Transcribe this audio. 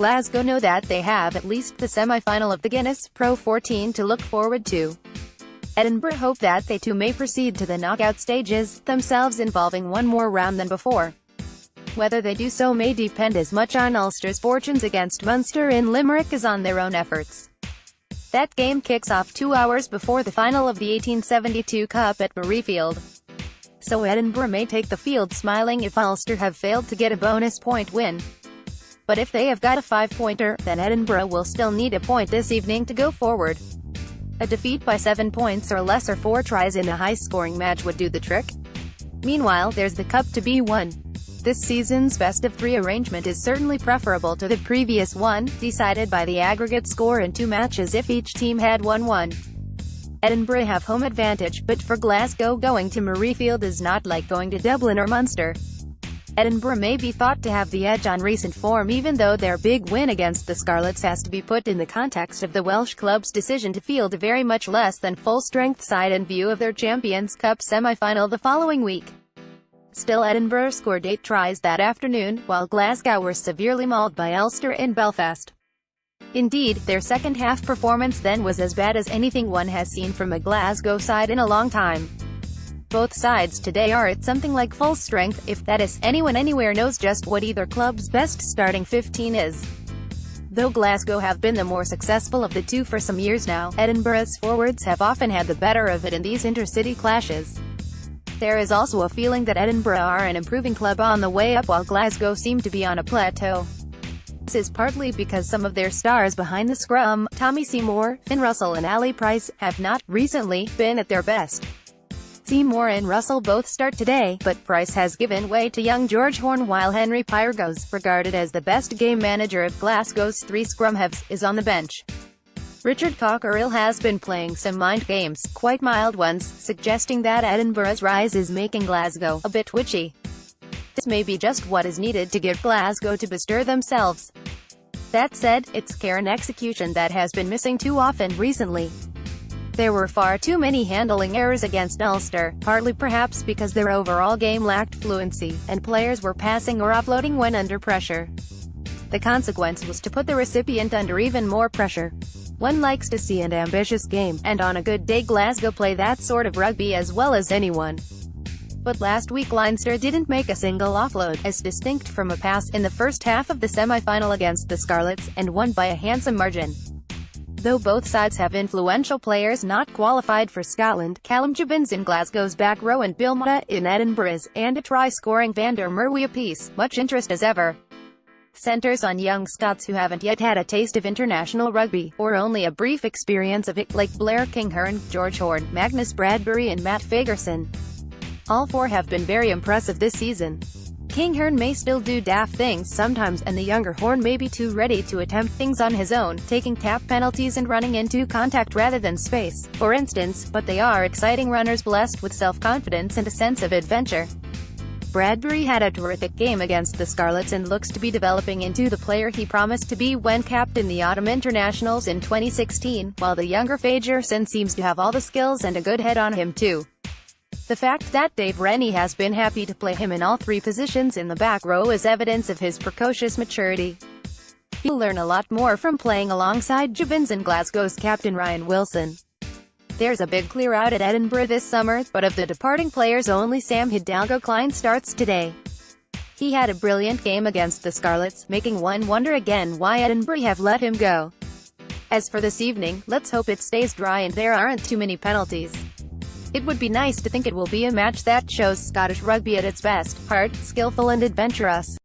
Glasgow know that they have at least the semi-final of the Guinness Pro14 to look forward to. Edinburgh hope that they too may proceed to the knockout stages, themselves involving one more round than before. Whether they do so may depend as much on Ulster's fortunes against Munster in Limerick as on their own efforts. That game kicks off 2 hours before the final of the 1872 Cup at Murrayfield. So Edinburgh may take the field smiling if Ulster have failed to get a bonus point win. But if they have got a 5-pointer, then Edinburgh will still need a point this evening to go forward. A defeat by 7 points or less or 4 tries in a high-scoring match would do the trick. Meanwhile, there's the cup to be won. This season's best-of-3 arrangement is certainly preferable to the previous one, decided by the aggregate score in 2 matches if each team had won one. Edinburgh have home advantage, but for Glasgow, going to Murrayfield is not like going to Dublin or Munster. Edinburgh may be thought to have the edge on recent form, even though their big win against the Scarlets has to be put in the context of the Welsh club's decision to field a very much less than full-strength side in view of their Champions' Cup semi-final the following week. Still, Edinburgh scored 8 tries that afternoon, while Glasgow were severely mauled by Ulster in Belfast. Indeed, their second-half performance then was as bad as anything one has seen from a Glasgow side in a long time. Both sides today are at something like full strength, if that is. Anyone anywhere knows just what either club's best starting 15 is. Though Glasgow have been the more successful of the two for some years now, Edinburgh's forwards have often had the better of it in these intercity clashes. There is also a feeling that Edinburgh are an improving club on the way up while Glasgow seem to be on a plateau. This is partly because some of their stars behind the scrum, Tommy Seymour, Finn Russell and Ali Price, have not, recently, been at their best. Seymour and Russell both start today, but Price has given way to young George Horne while Henry Pyrgos, regarded as the best game manager of Glasgow's 3 scrum halves, is on the bench. Richard Cockerill has been playing some mind games, quite mild ones, suggesting that Edinburgh's rise is making Glasgow a bit twitchy. This may be just what is needed to get Glasgow to bestir themselves. That said, it's care and execution that has been missing too often recently. There were far too many handling errors against Ulster, partly perhaps because their overall game lacked fluency, and players were passing or offloading when under pressure. The consequence was to put the recipient under even more pressure. One likes to see an ambitious game, and on a good day Glasgow play that sort of rugby as well as anyone. But last week Leinster didn't make a single offload, as distinct from a pass, in the first half of the semi-final against the Scarlets, and won by a handsome margin. Though both sides have influential players not qualified for Scotland, Callum Gibbons in Glasgow's back row and Bill Mata in Edinburgh's, and a try-scoring Van der Merwe apiece, much interest as ever. Centres on young Scots who haven't yet had a taste of international rugby, or only a brief experience of it, like Blair Kinghorn, George Horne, Magnus Bradbury and Matt Fagerson. All 4 have been very impressive this season. Kinghorn may still do daft things sometimes, and the younger Horne may be too ready to attempt things on his own, taking tap penalties and running into contact rather than space, for instance, but they are exciting runners blessed with self-confidence and a sense of adventure. Bradbury had a terrific game against the Scarlets and looks to be developing into the player he promised to be when captained the Autumn Internationals in 2016, while the younger Fagerson seems to have all the skills and a good head on him too. The fact that Dave Rennie has been happy to play him in all 3 positions in the back row is evidence of his precocious maturity. He'll learn a lot more from playing alongside Gibbons and Glasgow's captain Ryan Wilson. There's a big clear-out at Edinburgh this summer, but of the departing players only Sam Hidalgo-Klein starts today. He had a brilliant game against the Scarlets, making one wonder again why Edinburgh have let him go. As for this evening, let's hope it stays dry and there aren't too many penalties. It would be nice to think it will be a match that shows Scottish rugby at its best, hard, skillful and adventurous.